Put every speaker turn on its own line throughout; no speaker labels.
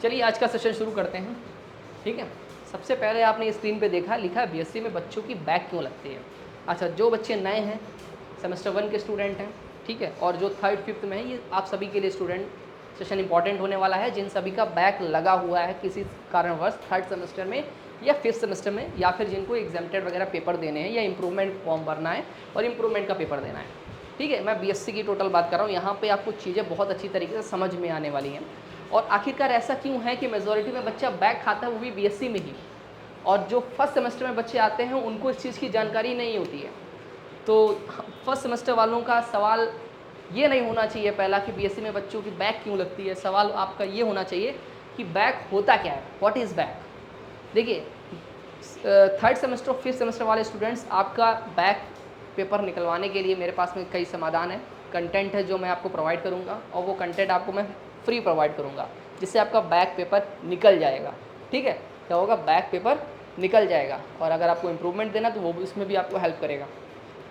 चलिए आज का सेशन शुरू करते हैं। ठीक है, सबसे पहले आपने स्क्रीन पे देखा, लिखा है बीएससी में बच्चों की बैक क्यों लगती है। अच्छा, जो बच्चे नए हैं, सेमेस्टर 1 के स्टूडेंट हैं, ठीक है, और जो 3rd 5th में है, ये आप सभी के लिए स्टूडेंट सेशन इंपॉर्टेंट होने वाला है, जिन सभी का बैक लगा हुआ है किसी कारणवश 3rd सेमेस्टर में या 5th सेमेस्टर में, या फिर जिनको एग्जामेटेड वगैरह पेपर देने हैं या इंप्रूवमेंट फॉर्म भरना है और इंप्रूवमेंट का पेपर देना है। ठीक है, मैं बीएससी की टोटल बात कर रहा हूँ। यहाँ पे आपको चीज़ें बहुत अच्छी तरीके से समझ में आने वाली हैं। और आखिरकार ऐसा क्यों है कि मेजॉरिटी में बच्चा बैक खाता है, वो भी बीएससी में ही, और जो फर्स्ट सेमेस्टर में बच्चे आते हैं उनको इस चीज़ की जानकारी नहीं होती है। तो फर्स्ट सेमेस्टर वालों का सवाल ये नहीं होना चाहिए पहला कि बीएससी में बच्चों की बैक क्यों लगती है। सवाल आपका ये होना चाहिए कि बैक होता क्या है, व्हाट इज़ बैक। देखिए, 3rd सेमेस्टर और 5th सेमेस्टर वाले स्टूडेंट्स, आपका बैक पेपर निकलवाने के लिए मेरे पास में कई समाधान है, कंटेंट है जो मैं आपको प्रोवाइड करूँगा, और वो कंटेंट आपको मैं फ्री प्रोवाइड करूँगा, जिससे आपका बैक पेपर निकल जाएगा। ठीक है, क्या होगा, बैक पेपर निकल जाएगा, और अगर आपको इम्प्रूवमेंट देना तो वो भी उसमें भी आपको हेल्प करेगा।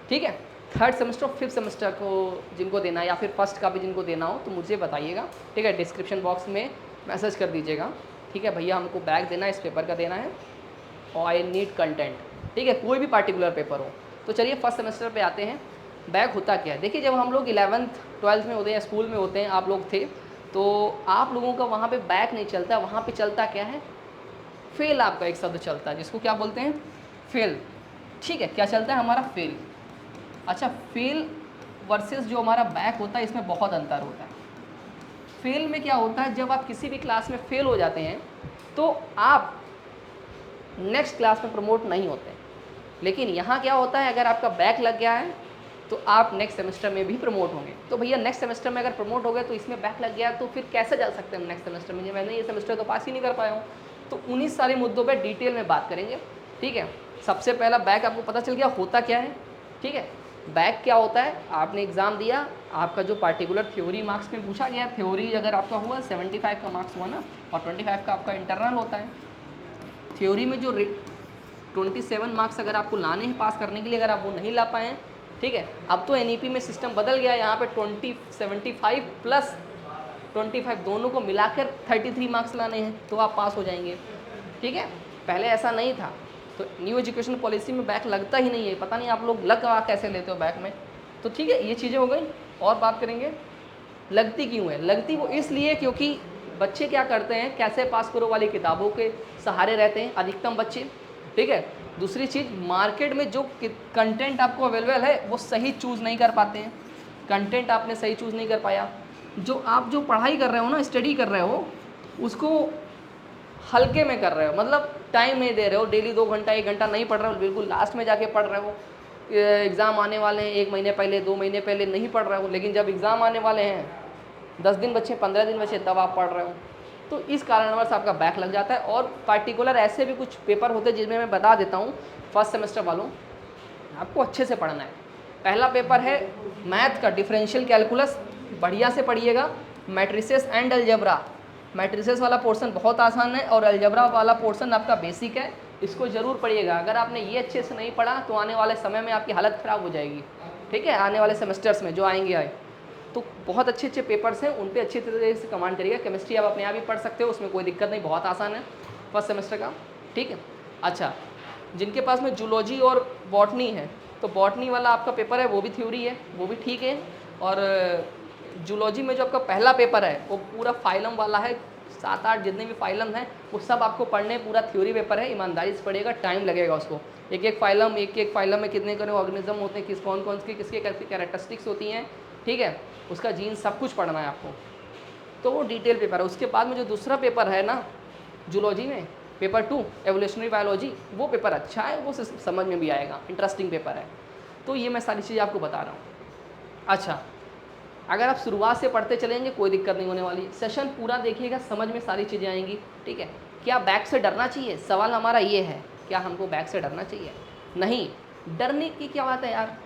ठीक है, 3rd सेमेस्टर और 5th सेमेस्टर को जिनको देना है, या फिर फर्स्ट का भी जिनको देना हो, तो मुझे बताइएगा। ठीक है, डिस्क्रिप्शन बॉक्स में मैसेज कर दीजिएगा। ठीक है भैया, हमको बैक देना है, इस पेपर का देना है, और आई नीड कंटेंट। ठीक है, कोई भी पार्टिकुलर पेपर हो। तो चलिए फर्स्ट सेमेस्टर पे आते हैं। बैक होता क्या है। देखिए, जब हम लोग 11th 12th में होते हैं, स्कूल में होते हैं, आप लोग थे, तो आप लोगों का वहाँ पे बैक नहीं चलता, वहाँ पे चलता क्या है, फेल। आपका एक शब्द चलता है जिसको क्या बोलते हैं, फेल। ठीक है, क्या चलता है हमारा, फेल। अच्छा, फेल वर्सेस जो हमारा बैक होता है, इसमें बहुत अंतर होता है। फेल में क्या होता है, जब आप किसी भी क्लास में फेल हो जाते हैं तो आप नेक्स्ट क्लास में प्रमोट नहीं होते। लेकिन यहाँ क्या होता है, अगर आपका बैक लग गया है तो आप नेक्स्ट सेमेस्टर में भी प्रमोट होंगे। तो भैया नेक्स्ट सेमेस्टर में अगर प्रमोट हो गए तो इसमें बैक लग गया तो फिर कैसे जा सकते हैं नेक्स्ट सेमेस्टर में, मैंने ये सेमेस्टर तो पास ही नहीं कर पाया हूँ। तो उन्हीं सारे मुद्दों पे डिटेल में बात करेंगे। ठीक है, सबसे पहला बैक आपको पता चल गया होता क्या है। ठीक है, बैक क्या होता है, आपने एग्ज़ाम दिया, आपका जो पार्टिकुलर थ्योरी मार्क्स में पूछा गया, थ्योरी अगर आपका हुआ 75 का मार्क्स हुआ ना, और 25 का आपका इंटरनल होता है। थ्योरी में जो 27 मार्क्स अगर आपको लाने हैं पास करने के लिए, अगर आप वो नहीं ला पाए हैं, ठीक है, अब तो एनईपी में सिस्टम बदल गया, यहाँ पे 75 प्लस 25 दोनों को मिलाकर 33 मार्क्स लाने हैं तो आप पास हो जाएंगे। ठीक है, पहले ऐसा नहीं था। तो न्यू एजुकेशन पॉलिसी में बैक लगता ही नहीं है, पता नहीं आप लोग लगा कैसे लेते हो बैक में। तो ठीक है, ये चीज़ें हो गई। और बात करेंगे लगती क्यों है। लगती वो इसलिए क्योंकि बच्चे क्या करते हैं, कैसे पास करो वाली किताबों के सहारे रहते हैं अधिकतम बच्चे। ठीक है, दूसरी चीज़, मार्केट में जो कंटेंट आपको अवेलेबल है वो सही चूज़ नहीं कर पाते हैं। कंटेंट आपने सही चूज़ नहीं कर पाया, जो आप जो पढ़ाई कर रहे हो ना, स्टडी कर रहे हो, उसको हल्के में कर रहे हो, मतलब टाइम नहीं दे रहे हो, डेली 2 घंटा 1 घंटा नहीं पढ़ रहे हो, बिल्कुल लास्ट में जाके पढ़ रहे हो। एग्ज़ाम आने वाले हैं 1 महीने पहले, 2 महीने पहले नहीं पढ़ रहे हो, लेकिन जब एग्ज़ाम आने वाले हैं 10 दिन बचे, 15 दिन बचे, तब आप पढ़ रहे हो। तो इस कारणवश आपका बैक लग जाता है। और पार्टिकुलर ऐसे भी कुछ पेपर होते हैं जिसमें मैं बता देता हूँ, फर्स्ट सेमेस्टर वालों आपको अच्छे से पढ़ना है। पहला पेपर है मैथ का, डिफरेंशियल कैलकुलस, बढ़िया से पढ़िएगा। मैट्रिसेस एंड अलजेब्रा, मैट्रिसेस वाला पोर्शन बहुत आसान है और अलजेब्रा वाला पोर्शन आपका बेसिक है, इसको ज़रूर पढ़िएगा। अगर आपने ये अच्छे से नहीं पढ़ा तो आने वाले समय में आपकी हालत ख़राब हो जाएगी। ठीक है, आने वाले सेमेस्टर्स में जो आए तो बहुत अच्छे अच्छे पेपर्स हैं, उन पे अच्छी तरह से कमांड करिएगा। केमिस्ट्री आप अपने आप ही पढ़ सकते हो, उसमें कोई दिक्कत नहीं, बहुत आसान है फर्स्ट सेमेस्टर का। ठीक है, अच्छा, जिनके पास में जूलॉजी और बॉटनी है, तो बॉटनी वाला आपका पेपर है वो भी थ्योरी है, वो भी ठीक है। और जूलॉजी में जो आपका पहला पेपर है वो पूरा फाइलम वाला है, 7-8 जितने भी फाइलम हैं वो सब आपको पढ़ने, पूरा थ्योरी पेपर है, ईमानदारी से पढ़ेगा, टाइम लगेगा उसको। एक एक फाइलम में कितने करे ऑर्गेनिज्म होते हैं, कौन कौन से किसके कैरेक्टरिस्टिक्स होती हैं, ठीक है, उसका जीन सब कुछ पढ़ना है आपको। तो वो डिटेल पेपर है। उसके बाद में जो दूसरा पेपर है ना जूलॉजी में, पेपर 2 एवोल्यूशनरी बायोलॉजी, वो पेपर अच्छा है, वो समझ में भी आएगा, इंटरेस्टिंग पेपर है। तो ये मैं सारी चीज़ें आपको बता रहा हूँ। अच्छा, अगर आप शुरुआत से पढ़ते चलेंगे कोई दिक्कत नहीं होने वाली, सेशन पूरा देखिएगा, समझ में सारी चीज़ें आएंगी। ठीक है, क्या बैक से डरना चाहिए, सवाल हमारा ये है, क्या हमको बैक से डरना चाहिए? नहीं, डरने की क्या बात है यार,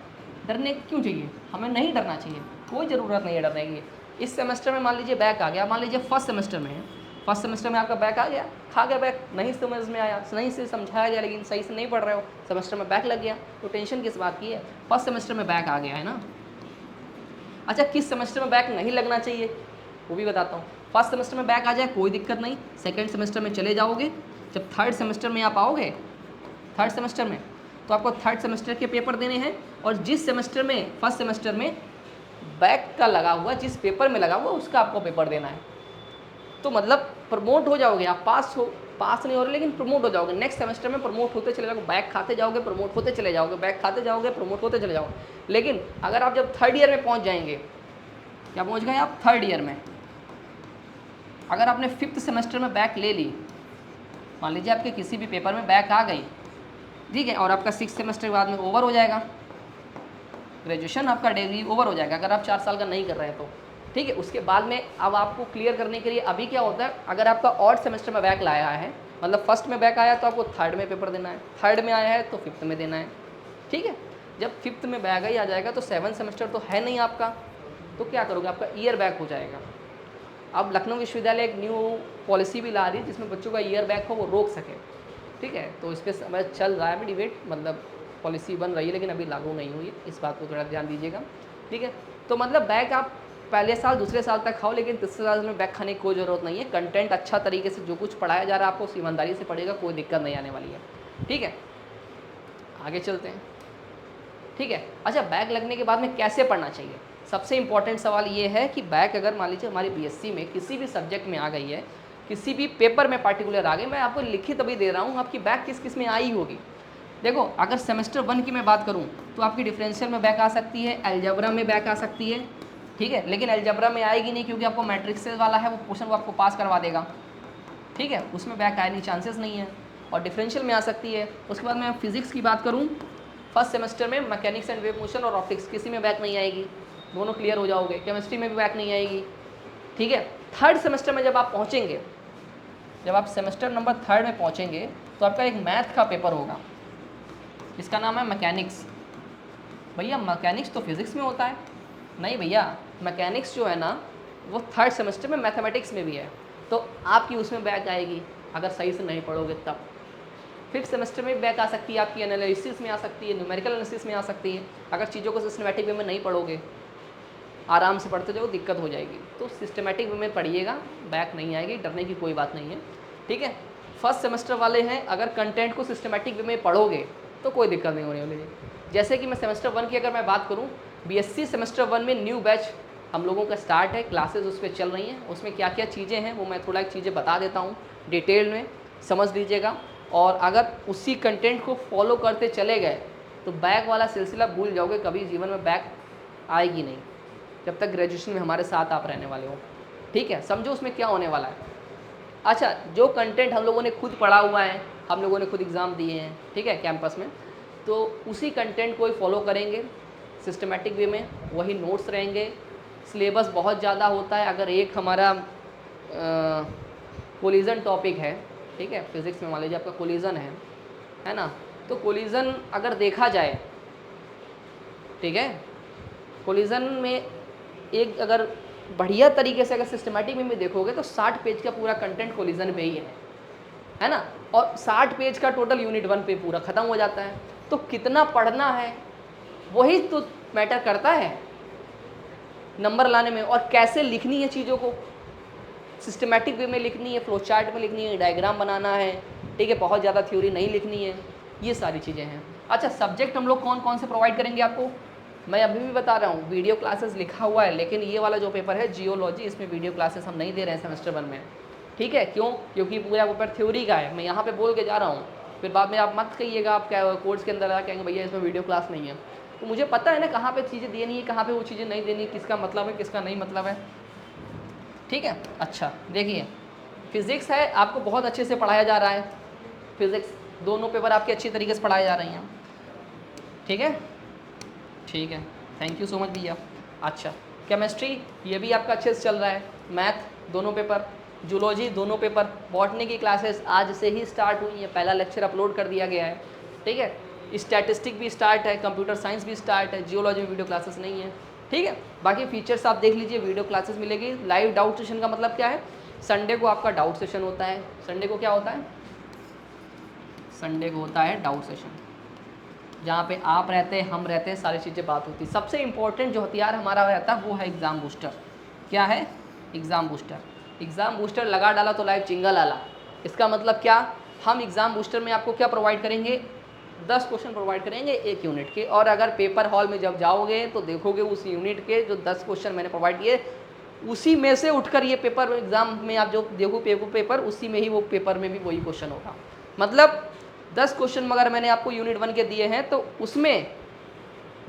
डरने क्यों चाहिए, हमें नहीं डरना चाहिए, कोई ज़रूरत नहीं है डरने की। इस सेमेस्टर में मान लीजिए बैक आ गया, मान लीजिए फर्स्ट सेमेस्टर में है, फर्स्ट सेमेस्टर में आपका बैक आ गया, खा गया बैक, नहीं समझ में आया, नहीं से समझाया गया, लेकिन सही से नहीं पढ़ रहे हो, सेमेस्टर में बैक लग गया, तो टेंशन किस बात की है, फर्स्ट सेमेस्टर में बैक आ गया है ना। अच्छा, किस सेमेस्टर में बैक नहीं लगना चाहिए वो भी बताता हूँ। फर्स्ट सेमेस्टर में बैक आ जाए कोई दिक्कत नहीं, सेकेंड सेमेस्टर में चले जाओगे। जब थर्ड सेमेस्टर में आप आओगे, थर्ड सेमेस्टर में, तो आपको थर्ड सेमेस्टर के पेपर देने हैं, और जिस सेमेस्टर में फर्स्ट सेमेस्टर में बैक का लगा हुआ, जिस पेपर में लगा हुआ उसका आपको पेपर देना है। तो मतलब प्रमोट हो जाओगे आप, पास नहीं हो रहे लेकिन प्रमोट हो जाओगे। नेक्स्ट सेमेस्टर में प्रमोट होते चले जाओगे, बैक खाते जाओगे, प्रमोट होते चले जाओगे, बैक खाते जाओगे, प्रमोट होते चले जाओगे। लेकिन अगर आप जब थर्ड ईयर में पहुंच जाएंगे, क्या पहुंच गए आप थर्ड ईयर में, अगर आपने फिफ्थ सेमेस्टर में बैक ले ली, मान लीजिए आपके किसी भी पेपर में बैक आ गई, ठीक है, और आपका सिक्स सेमेस्टर के बाद में ओवर हो जाएगा, ग्रेजुएशन आपका डिग्री ओवर हो जाएगा अगर आप 4 साल का नहीं कर रहे हैं तो, ठीक है। उसके बाद में अब आपको क्लियर करने के लिए अभी क्या होता है, अगर आपका ऑड सेमेस्टर में बैक लाया है, मतलब फर्स्ट में बैक आया तो आपको थर्ड में पेपर देना है, थर्ड में आया है तो फिफ्थ में देना है, ठीक है। जब फिफ्थ में बैक ही आ जाएगा तो 7 सेमेस्टर तो है नहीं आपका, तो क्या करोगे, आपका ईयर बैक हो जाएगा। अब लखनऊ विश्वविद्यालय एक न्यू पॉलिसी भी ला रही है जिसमें बच्चों का ईयर बैक हो वो रोक सके, ठीक है। तो इस पर समय चल रहा है अभी डिबेट, मतलब पॉलिसी बन रही है लेकिन अभी लागू नहीं हुई है, इस बात को थोड़ा ध्यान दीजिएगा, ठीक है। तो मतलब बैक आप पहले साल दूसरे साल तक खाओ, लेकिन तीसरे साल में बैक खाने की कोई ज़रूरत नहीं है। कंटेंट अच्छा तरीके से जो कुछ पढ़ाया जा रहा है आपको उस ईमानदारी से पढ़ेगा, कोई दिक्कत नहीं आने वाली है, ठीक है। आगे चलते हैं, ठीक है। अच्छा, बैक लगने के बाद में कैसे पढ़ना चाहिए, सबसे इंपॉर्टेंट सवाल ये है कि बैक अगर मान लीजिए हमारी बीएससी में किसी भी सब्जेक्ट में आ गई है, किसी भी पेपर में पार्टिकुलर आ गई, मैं आपको लिखित अभी दे रहा हूँ, आपकी बैक किस किस में आई होगी। देखो, अगर सेमेस्टर 1 की मैं बात करूँ तो आपकी डिफरेंशियल में बैक आ सकती है, अलजेब्रा में बैक आ सकती है, ठीक है। लेकिन अलजेब्रा में आएगी नहीं क्योंकि आपको मैट्रिक्सेस वाला है, वो क्वेश्चन वो आपको पास करवा देगा, ठीक है, उसमें बैक आने की चांसेस नहीं है। और डिफरेंशियल में आ सकती है। उसके बाद मैं फिजिक्स की बात करूँ, फर्स्ट सेमेस्टर में मैकेनिक्स एंड वेव मोशन और ऑप्टिक्स किसी में बैक नहीं आएगी, दोनों क्लियर हो जाओगे। केमिस्ट्री में भी बैक नहीं आएगी, ठीक है। थर्ड सेमेस्टर में जब आप पहुँचेंगे, जब आप सेमेस्टर नंबर 3 में पहुँचेंगे तो आपका एक मैथ का पेपर होगा, इसका नाम है मैकेनिक्स। भैया मैकेनिक्स तो फिज़िक्स में होता है? नहीं भैया, मैकेनिक्स जो है ना वो थर्ड सेमेस्टर में मैथमेटिक्स में भी है, तो आपकी उसमें बैक आएगी अगर सही से नहीं पढ़ोगे तब। फिफ्थ सेमेस्टर में बैक आ सकती है आपकी, एनालिसिस में आ सकती है, न्यूमेरिकल एनालिसिस में आ सकती है। अगर चीज़ों को सिस्टमेटिक वे में नहीं पढ़ोगे, आराम से पढ़ते जाओ, दिक्कत हो जाएगी। तो सिस्टमेटिक वे में पढ़िएगा, बैक नहीं आएगी, डरने की कोई बात नहीं है, ठीक है। फर्स्ट सेमेस्टर वाले हैं, अगर कंटेंट को सिस्टमेटिक वे में पढ़ोगे तो कोई दिक्कत नहीं होने वाली है। जैसे कि मैं सेमेस्टर 1 की अगर मैं बात करूँ, बीएससी सेमेस्टर 1 में न्यू बैच हम लोगों का स्टार्ट है, क्लासेस उस पर चल रही हैं। उसमें क्या क्या चीज़ें हैं वो मैं थोड़ा एक चीज़ें बता देता हूँ, डिटेल में समझ लीजिएगा। और अगर उसी कंटेंट को फॉलो करते चले गए तो बैक वाला सिलसिला भूल जाओगे, कभी जीवन में बैक आएगी नहीं जब तक ग्रेजुएशन में हमारे साथ आप रहने वाले हो, ठीक है। समझो उसमें क्या होने वाला है। अच्छा, जो कंटेंट हम लोगों ने खुद पढ़ा हुआ है, हम लोगों ने खुद एग्ज़ाम दिए हैं, ठीक है, कैंपस में, तो उसी कंटेंट को ही फॉलो करेंगे सिस्टमेटिक वे में, वही नोट्स रहेंगे। सिलेबस बहुत ज़्यादा होता है। अगर एक हमारा कोलिजन टॉपिक है, ठीक है, फिज़िक्स में मान लीजिए आपका कोलिजन है ना, तो कोलिजन अगर देखा जाए, ठीक है, कोलिजन में एक अगर बढ़िया तरीके से अगर सिस्टमेटिक में देखोगे तो 60 पेज का पूरा कंटेंट कोलिजन पे ही है ना, और 60 पेज का टोटल यूनिट 1 पे पूरा ख़त्म हो जाता है। तो कितना पढ़ना है वही तो मैटर करता है नंबर लाने में, और कैसे लिखनी है चीज़ों को, सिस्टमेटिक वे में लिखनी है, फ्लो चार्ट में लिखनी है, डायग्राम बनाना है, ठीक है, बहुत ज़्यादा थ्योरी नहीं लिखनी है, ये सारी चीज़ें हैं। अच्छा, सब्जेक्ट हम लोग कौन कौन से प्रोवाइड करेंगे आपको, मैं अभी भी बता रहा हूँ, वीडियो क्लासेस लिखा हुआ है, लेकिन ये वाला जो पेपर है जियोलॉजी, इसमें वीडियो क्लासेस हम नहीं दे रहे हैं सेमेस्टर 1 में, ठीक है। क्यों? क्योंकि पूरा पेपर थ्योरी का है, मैं यहाँ पे बोल के जा रहा हूँ, फिर बाद में आप मत कहिएगा, आप क्या कोर्स के अंदर आ कहेंगे भैया इसमें वीडियो क्लास नहीं है। तो मुझे पता है ना कहाँ पे चीज़ें देनी है, कहाँ पे वो चीज़ें नहीं देनी, किसका मतलब है किसका नहीं मतलब है, ठीक है। अच्छा देखिए, फिज़िक्स है, आपको बहुत अच्छे से पढ़ाया जा रहा है, फिज़िक्स दोनों पेपर आपके अच्छी तरीके से पढ़ाए जा रही हैं, ठीक है, ठीक है, थैंक यू सो मच भैया। अच्छा, केमिस्ट्री ये भी आपका अच्छे से चल रहा है, मैथ दोनों पेपर, जूलॉजी दोनों पेपर, बॉटनी की क्लासेस आज से ही स्टार्ट हुई है, पहला लेक्चर अपलोड कर दिया गया है, ठीक है। स्टैटिस्टिक भी स्टार्ट है, कंप्यूटर साइंस भी स्टार्ट है, जियोलॉजी में वीडियो क्लासेस नहीं है, ठीक है। बाकी फीचर्स आप देख लीजिए, वीडियो क्लासेस मिलेगी। लाइव डाउट सेशन का मतलब क्या है, संडे को आपका डाउट सेशन होता है। संडे को क्या होता है, संडे को होता है डाउट सेशन, जहाँ पे आप रहते हैं, हम रहते हैं, सारी चीज़ें बात होती है। सबसे इम्पोर्टेंट जो हथियार हमारा रहता है वो है एग्ज़ाम बूस्टर। क्या है? Exam booster. एग्ज़ाम बूस्टर लगा डाला तो लाइव चिंगा लाला। इसका मतलब क्या, हम एग्ज़ाम बूस्टर में आपको क्या प्रोवाइड करेंगे, 10 क्वेश्चन प्रोवाइड करेंगे एक यूनिट के, और अगर पेपर हॉल में जब जाओगे तो देखोगे उस यूनिट के जो 10 क्वेश्चन मैंने प्रोवाइड किए उसी में से उठकर ये पेपर एग्ज़ाम में आप जो देखो पेपर उसी में ही वो पेपर में भी वही क्वेश्चन होगा। मतलब 10 क्वेश्चन मगर मैंने आपको यूनिट 1 के दिए हैं तो उसमें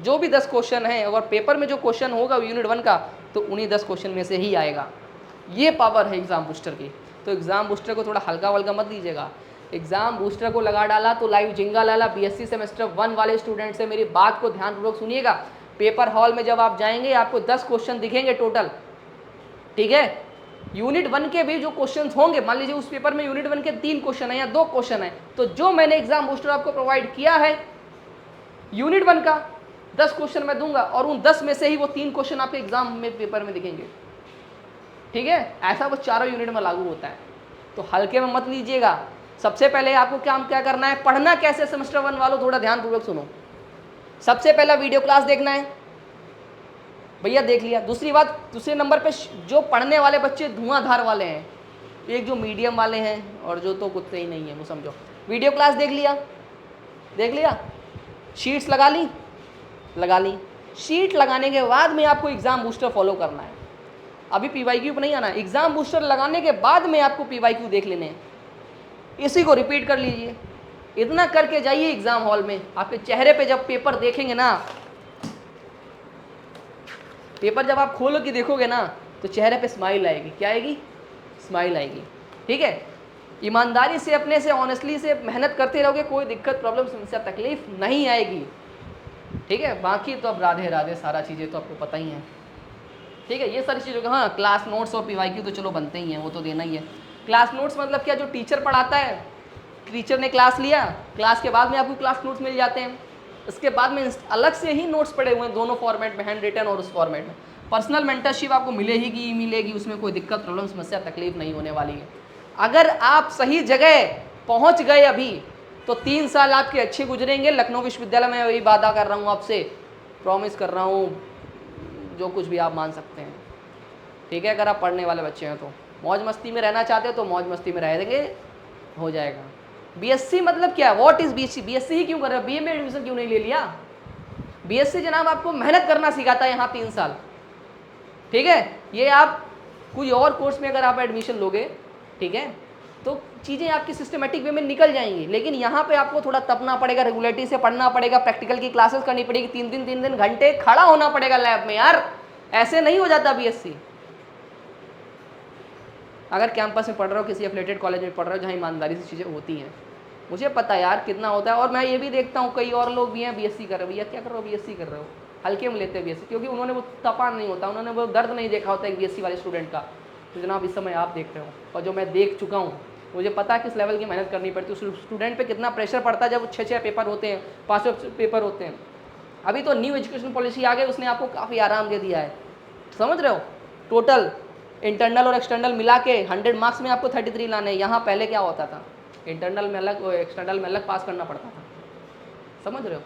जो भी 10 क्वेश्चन हैं अगर पेपर में जो क्वेश्चन होगा यूनिट 1 का तो उन्हीं 10 क्वेश्चन में से ही आएगा। ये पावर है एग्ज़ाम बूस्टर की। तो एग्ज़ाम बूस्टर को थोड़ा हल्का वल्का मत लीजिएगा। एग्ज़ाम बूस्टर को लगा डाला तो लाइव जिंगा लाला। बीएससी सेमेस्टर 1 वाले स्टूडेंट से मेरी बात को ध्यानपूर्वक सुनिएगा। पेपर हॉल में जब आप जाएंगे आपको 10 क्वेश्चन दिखेंगे टोटल, ठीक है। यूनिट 1 के भी जो क्वेश्चंस होंगे, मान लीजिए उस पेपर में यूनिट 1 के 3 क्वेश्चन है या 2 क्वेश्चन है, तो जो मैंने एग्ज़ाम बूस्टर आपको प्रोवाइड किया है यूनिट 1 का 10 क्वेश्चन मैं दूंगा और उन 10 में से ही वो 3 क्वेश्चन आपके एग्जाम में पेपर में दिखेंगे, ठीक है। ऐसा वो चारों यूनिट में लागू होता है, तो हल्के में मत लीजिएगा। सबसे पहले आपको क्या करना है, पढ़ना कैसे सेमेस्टर 1 वालों थोड़ा ध्यानपूर्वक सुनो। सबसे पहला वीडियो क्लास देखना है, भैया देख लिया। दूसरी बात, दूसरे नंबर पे जो पढ़ने वाले बच्चे धुआंधार वाले हैं, एक जो मीडियम वाले हैं और जो तो कुत्ते ही नहीं है, वो समझो। वीडियो क्लास देख लिया, शीट्स लगा ली। शीट लगाने के बाद में आपको एग्ज़ाम बूस्टर फॉलो करना है। अभी पीवाईक्यू पर नहीं आना है, एग्ज़ाम बूस्टर लगाने के बाद में आपको पीवाईक्यू देख लेने हैं। इसी को रिपीट कर लीजिए, इतना करके जाइए एग्ज़ाम हॉल में। आपके चेहरे पे जब पेपर देखेंगे ना, पेपर जब आप खोलो के देखोगे ना तो चेहरे पे स्माइल आएगी। क्या आएगी? स्माइल आएगी, ठीक है। ईमानदारी से, अपने से, ऑनेस्टली से मेहनत करते रहोगे, कोई दिक्कत, प्रॉब्लम, समस्या, तकलीफ नहीं आएगी, ठीक है। बाकी तो अब राधे राधे, सारा चीज़ें तो आपको पता ही है, ठीक है। ये सारी चीज़ों का, हाँ, क्लास नोट्स और पीवाईक्यू तो चलो बनते ही हैं, वो तो देना ही है। क्लास नोट्स मतलब क्या, जो टीचर पढ़ाता है, टीचर ने क्लास लिया, क्लास के बाद में आपको क्लास नोट्स मिल जाते हैं। इसके बाद में अलग से ही नोट्स पड़े हुए हैं दोनों फॉर्मेट में, हैंड रिटन और उस फॉर्मेट में। पर्सनल मेंटरशिप आपको मिलेगी, उसमें कोई दिक्कत, प्रॉब्लम, समस्या, तकलीफ नहीं होने वाली है। अगर आप सही जगह पहुंच गए अभी तो 3 साल आपके अच्छे गुजरेंगे। लखनऊ विश्वविद्यालय में वही वादा कर रहा हूँ आपसे, प्रॉमिस कर रहा हूँ, जो कुछ भी आप मान सकते हैं, ठीक है। अगर आप पढ़ने वाले बच्चे हैं तो मौज मस्ती में रहना चाहते हो तो मौज मस्ती में रह देंगे, हो जाएगा। बीएससी मतलब क्या, व्हाट इज बीएससी? बीएससी ही क्यों कर रहे हो, बीए में एडमिशन क्यों नहीं ले लिया? बीएससी जनाब आपको मेहनत करना सिखाता है यहाँ 3 साल, ठीक है। ये आप कोई और कोर्स में अगर आप एडमिशन लोगे, ठीक है, तो चीज़ें आपकी सिस्टमेटिक वे में निकल जाएंगी। लेकिन यहाँ पे आपको थोड़ा तपना पड़ेगा, रेगुलरिटी से पढ़ना पड़ेगा, प्रैक्टिकल की क्लासेस करनी पड़ेगी, 3 घंटे खड़ा होना पड़ेगा लैब में। यार ऐसे नहीं हो जाता बीएससी। अगर कैंपस में पढ़ रहे हो, किसी एफिलिएटेड कॉलेज में पढ़ रहे हो जहाँ ईमानदारी से चीज़ें होती हैं, मुझे पता है यार कितना होता है। और मैं ये भी देखता हूँ कई और लोग भी हैं बीएससी कर रहे हो, भैया क्या कर रहे हो, बीएससी कर रहे हो, हल्के में लेते हैं बीएससी, क्योंकि उन्होंने वो तपा नहीं होता, उन्होंने वो दर्द नहीं देखा होता एक बीएससी वाले स्टूडेंट का, तो जनाब इस समय आप देख रहे हो। और जो मैं देख चुका हूँ, मुझे पता है किस लेवल की मेहनत करनी पड़ती है, उस स्टूडेंट पे कितना प्रेशर पड़ता है जब 6 पेपर होते हैं, 5 पेपर होते हैं। अभी तो न्यू एजुकेशन पॉलिसी आ गई, उसने आपको काफ़ी आराम दे दिया है, समझ रहे हो। टोटल इंटरनल और एक्सटर्नल मिला के 100 मार्क्स में आपको 33 लाने हैं। यहाँ पहले क्या होता था, इंटरनल में अलग और एक्सटर्नल में अलग पास करना पड़ता था, समझ रहे हो।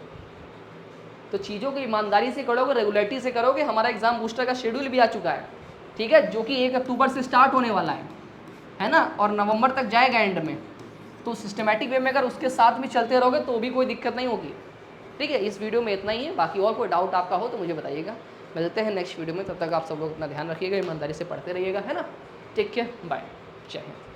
तो चीज़ों को ईमानदारी से करोगे, रेगुलरिटी से करोगे। हमारा एग्जाम बूस्टर का शेड्यूल भी आ चुका है, ठीक है, जो कि 1 अक्टूबर से स्टार्ट होने वाला है ना, और नवंबर तक जाएगा एंड में। तो सिस्टमेटिक वे में अगर उसके साथ भी चलते रहोगे तो भी कोई दिक्कत नहीं होगी, ठीक है। इस वीडियो में इतना ही है, बाकी और कोई डाउट आपका हो तो मुझे बताइएगा। मिलते हैं नेक्स्ट वीडियो में, तब तक आप सब लोग अपना ध्यान रखिएगा, ईमानदारी से पढ़ते रहिएगा, है ना। टेक केयर, बाय, जय हिंद।